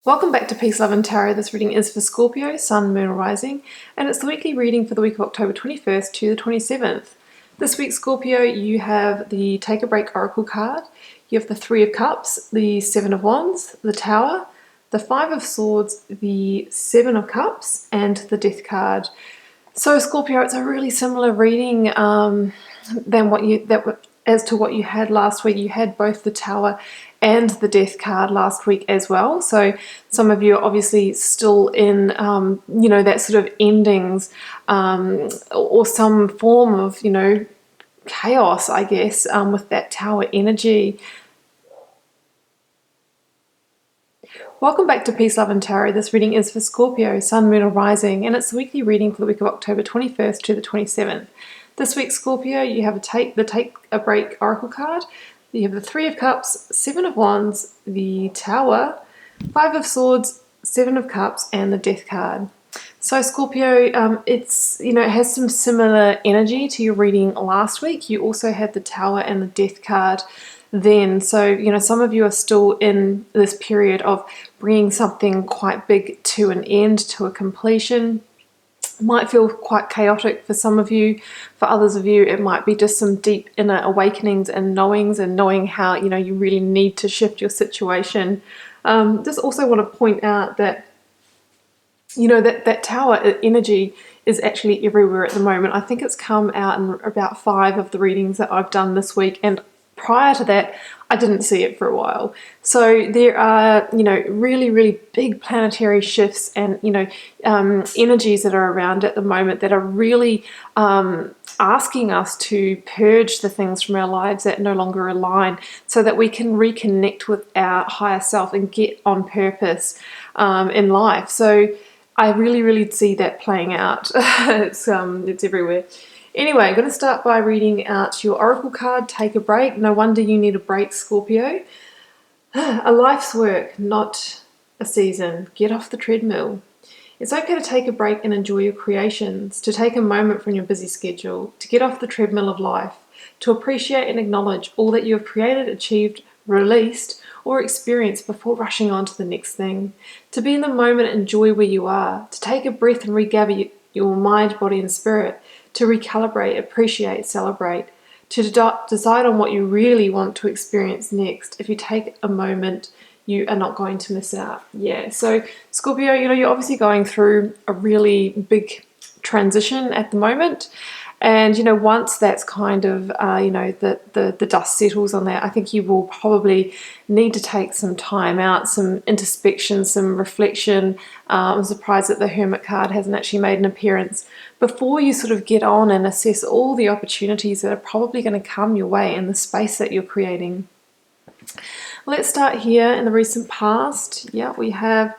Welcome back to Peace, Love and Tarot. This reading is for Scorpio, Sun, Moon, or Rising, and it's the weekly reading for the week of October 21st to the 27th. This week, Scorpio, you have the Take a Break Oracle card, you have the Three of Cups, the Seven of Wands, the Tower, the Five of Swords, the Seven of Cups, and the Death card. So, Scorpio, it's a really similar reading than as to what you had last week. You had both the Tower and the Death card last week as well. So some of you are obviously still in, that sort of endings or some form of, chaos, I guess, with that Tower energy. Welcome back to Peace, Love and Tarot. This reading is for Scorpio, Sun, Moon, or Rising, and it's the weekly reading for the week of October 21st to the 27th. This week, Scorpio, you have the Take a Break Oracle card. You have the Three of Cups, Seven of Wands, the Tower, Five of Swords, Seven of Cups, and the Death card. So Scorpio, it has some similar energy to your reading last week. You also had the Tower and the Death card then. So, some of you are still in this period of bringing something quite big to an end, to a completion. Might feel quite chaotic for some of you. For others of you, it might be just some deep inner awakenings and knowings, and knowing how you really need to shift your situation. Just also want to point out that that Tower energy is actually everywhere at the moment. I think it's come out in about 5 of the readings that I've done this week, and prior to that, I didn't see it for a while. So there are, really, really big planetary shifts and, energies that are around at the moment that are really asking us to purge the things from our lives that no longer align, so that we can reconnect with our higher self and get on purpose in life. So I really, really see that playing out. It's everywhere. Anyway, I'm going to start by reading out your Oracle card, Take a Break. No wonder you need a break, Scorpio. A life's work, not a season. Get off the treadmill. It's okay to take a break and enjoy your creations, to take a moment from your busy schedule, to get off the treadmill of life, to appreciate and acknowledge all that you have created, achieved, released, or experienced before rushing on to the next thing. To be in the moment and enjoy where you are, to take a breath and regather your mind, body, and spirit, to recalibrate, appreciate, celebrate, to decide on what you really want to experience next. If you take a moment, you are not going to miss out. Yeah, so Scorpio, you're obviously going through a really big transition at the moment. And, once that's kind of, the dust settles on that, I think you will probably need to take some time out, some introspection, some reflection. I'm surprised that the Hermit card hasn't actually made an appearance, before you sort of get on and assess all the opportunities that are probably going to come your way in the space that you're creating. Let's start here in the recent past. Yeah, we have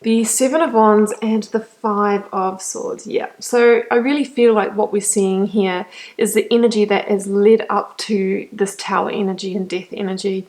the Seven of Wands and the Five of Swords. Yeah, so I really feel like what we're seeing here is the energy that has led up to this Tower energy and Death energy.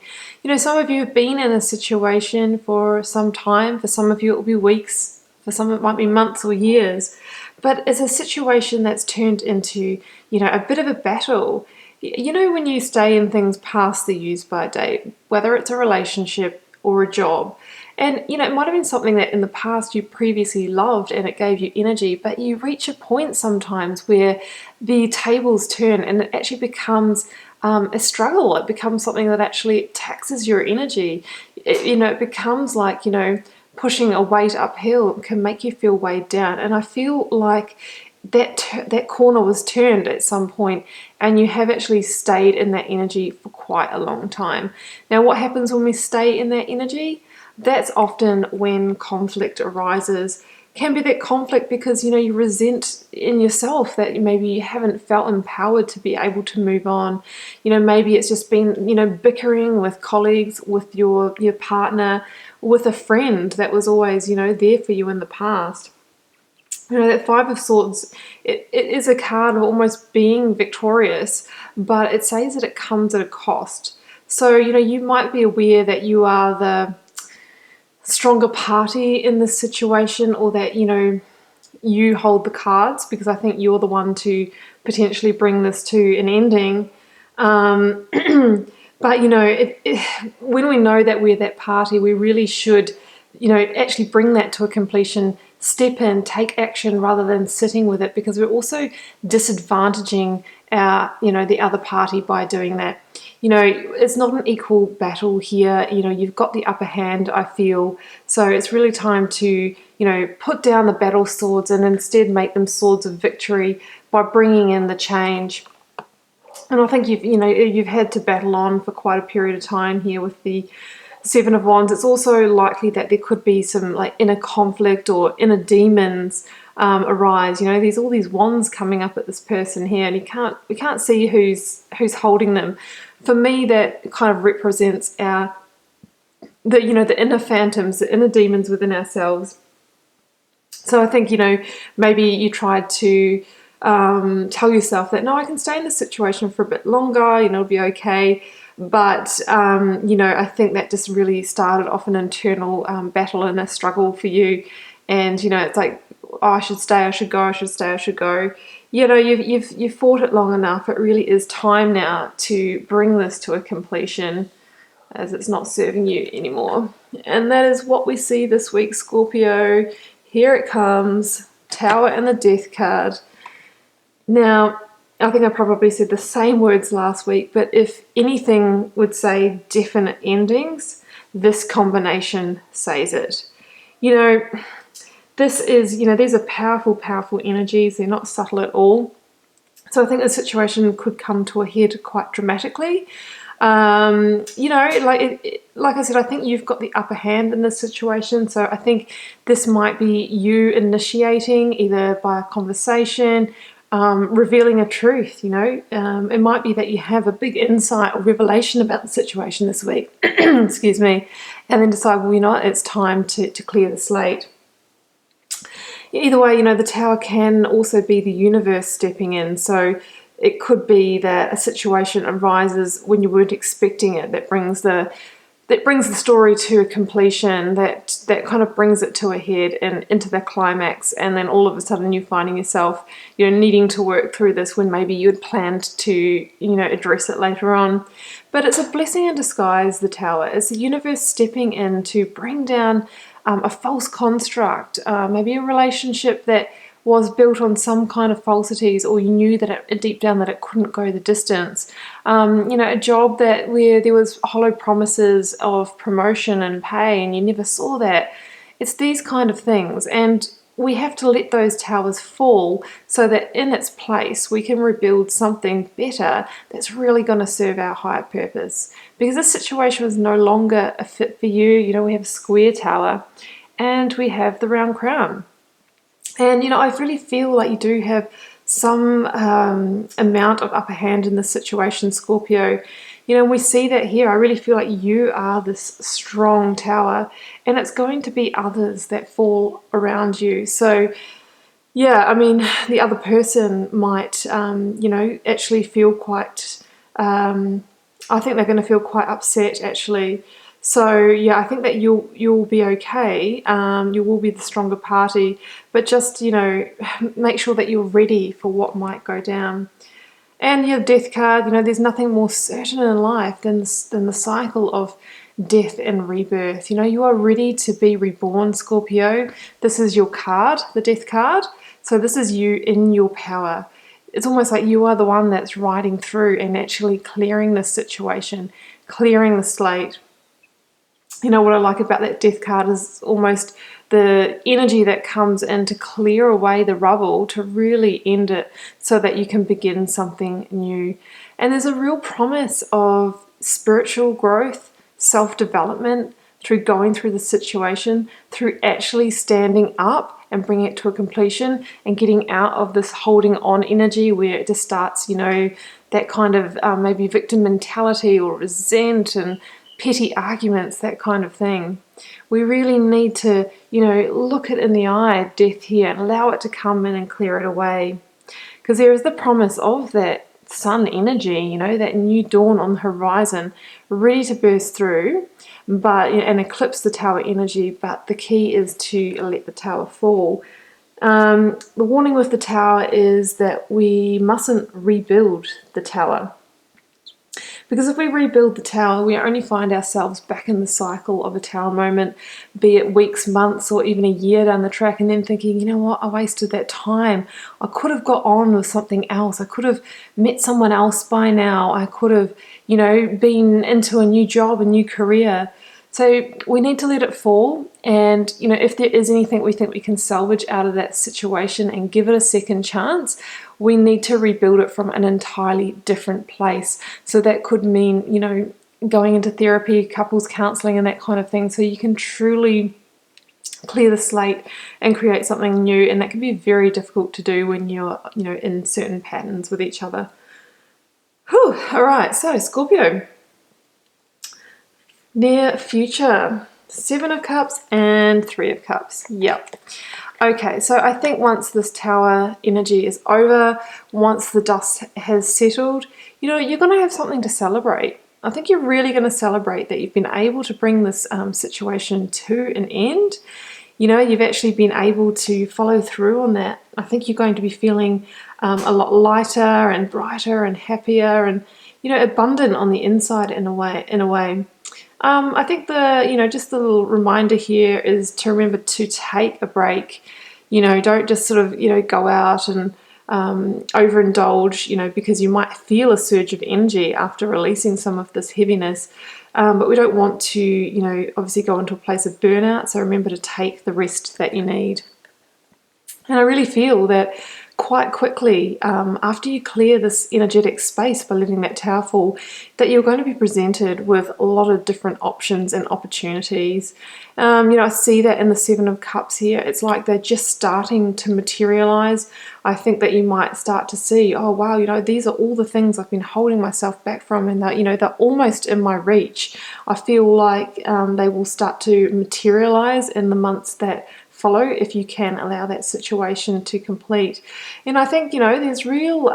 Some of you have been in a situation for some time. For some of you, it will be weeks. For some, it might be months or years. But it's a situation that's turned into, a bit of a battle. When you stay in things past the use-by date, whether it's a relationship or a job, and, it might have been something that in the past you previously loved and it gave you energy, but you reach a point sometimes where the tables turn and it actually becomes a struggle. It becomes something that actually taxes your energy. It becomes like, pushing a weight uphill can make you feel weighed down. And I feel like that corner was turned at some point, and you have actually stayed in that energy for quite a long time. Now, what happens when we stay in that energy? That's often when conflict arises. Can be that conflict because, you resent in yourself that maybe you haven't felt empowered to be able to move on. Maybe it's just been, bickering with colleagues, with your partner, with a friend that was always, there for you in the past. That Five of Swords, it is a card of almost being victorious, but it says that it comes at a cost. So, you might be aware that you are the stronger party in this situation, or that, you hold the cards, because I think you're the one to potentially bring this to an ending. But, when we know that we're that party, we really should actually bring that to a completion, step in, take action rather than sitting with it, because we're also disadvantaging the other party by doing that. It's not an equal battle here. You've got the upper hand, I feel. So it's really time to, put down the battle swords and instead make them swords of victory by bringing in the change. And I think you've had to battle on for quite a period of time here with the Seven of Wands. It's also likely that there could be some like inner conflict or inner demons arise. There's all these wands coming up at this person here, and we can't see who's holding them. For me, that kind of represents the inner phantoms, the inner demons within ourselves. So I think maybe you tried to tell yourself that, no, I can stay in this situation for a bit longer, it'll be okay. But, I think that just really started off an internal battle and a struggle for you. And, it's like, oh, I should stay, I should go, I should stay, I should go. You've fought it long enough. It really is time now to bring this to a completion, as it's not serving you anymore. And that is what we see this week, Scorpio. Here it comes, Tower and the Death card. Now, I think I probably said the same words last week, but if anything would say definite endings, this combination says it. This is, these are powerful, powerful energies. They're not subtle at all. So I think the situation could come to a head quite dramatically. Like I said, I think you've got the upper hand in this situation. So I think this might be you initiating, either by a conversation, revealing a truth. It might be that you have a big insight or revelation about the situation this week, excuse me, and then decide, well, it's time to clear the slate. Either way, the Tower can also be the universe stepping in. So it could be that a situation arises when you weren't expecting it, that brings the story to a completion, that kind of brings it to a head and into the climax, and then all of a sudden you're finding yourself needing to work through this when maybe you had planned to address it later on. But it's a blessing in disguise, the Tower. It's the universe stepping in to bring down a false construct, maybe a relationship that was built on some kind of falsities, or you knew that deep down that it couldn't go the distance. A job where there was hollow promises of promotion and pay, and you never saw that. It's these kind of things, and we have to let those towers fall so that in its place we can rebuild something better that's really going to serve our higher purpose. Because this situation is no longer a fit for you. We have a square tower and we have the round crown. And, I really feel like you do have some amount of upper hand in this situation, Scorpio. We see that here. I really feel like you are this strong tower, and it's going to be others that fall around you. So, yeah, the other person might, actually feel quite, I think they're going to feel quite upset, actually. So yeah, I think that you'll be okay. You will be the stronger party, but just make sure that you're ready for what might go down. And your Death card, there's nothing more certain in life than the cycle of death and rebirth. You are ready to be reborn, Scorpio. This is your card, the Death card. So this is you in your power. It's almost like you are the one that's riding through and actually clearing this situation, clearing the slate. What I like about that Death card is almost the energy that comes in to clear away the rubble, to really end it so that you can begin something new. And there's a real promise of spiritual growth, self-development through going through the situation, through actually standing up and bringing it to a completion and getting out of this holding on energy where it just starts, that kind of maybe victim mentality or resent and petty arguments, that kind of thing. We really need to, look it in the eye, death here, and allow it to come in and clear it away. Because there is the promise of that sun energy, that new dawn on the horizon, ready to burst through, and eclipse the tower energy. But the key is to let the tower fall. The warning with the tower is that we mustn't rebuild the tower, Because if we rebuild the tower, we only find ourselves back in the cycle of a tower moment, be it weeks, months, or even a year down the track, and then thinking, you know what, I wasted that time. I could have got on with something else. I could have met someone else by now. I could have, been into a new job, a new career. So we need to let it fall, and if there is anything we think we can salvage out of that situation and give it a second chance, we need to rebuild it from an entirely different place. So that could mean, going into therapy, couples counseling and that kind of thing, so you can truly clear the slate and create something new. And that can be very difficult to do when you're, in certain patterns with each other. Whew. All right, so Scorpio. Near future, 7 of Cups and 3 of Cups. Yep. Okay, so I think once this tower energy is over, once the dust has settled, you're going to have something to celebrate. I think you're really going to celebrate that you've been able to bring this situation to an end. You've actually been able to follow through on that. I think you're going to be feeling a lot lighter and brighter and happier and, abundant on the inside in a way. I think just the little reminder here is to remember to take a break. Don't just sort of, go out and overindulge, because you might feel a surge of energy after releasing some of this heaviness. But we don't want to, obviously go into a place of burnout. So remember to take the rest that you need. And I really feel that quite quickly, after you clear this energetic space by letting that tower fall, that you're going to be presented with a lot of different options and opportunities. I see that in the 7 of Cups here. It's like they're just starting to materialize. I think that you might start to see, oh wow, these are all the things I've been holding myself back from, and that, they're almost in my reach. I feel like they will start to materialize in the months that follow, if you can allow that situation to complete. And I think, there's real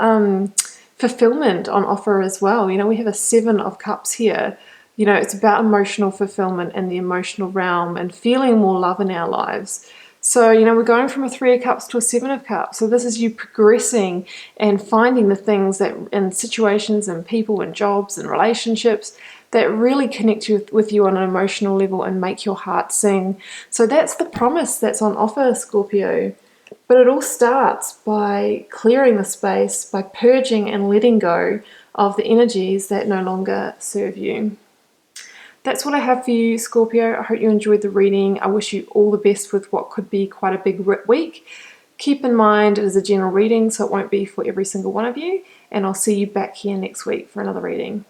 fulfillment on offer as well. We have a 7 of Cups here. It's about emotional fulfillment and the emotional realm and feeling more love in our lives. So, we're going from a 3 of Cups to a 7 of Cups. So this is you progressing and finding the things that in situations and people and jobs and relationships that really connect with you on an emotional level and make your heart sing. So that's the promise that's on offer, Scorpio. But it all starts by clearing the space, by purging and letting go of the energies that no longer serve you. That's what I have for you, Scorpio. I hope you enjoyed the reading. I wish you all the best with what could be quite a big week. Keep in mind it is a general reading, so it won't be for every single one of you. And I'll see you back here next week for another reading.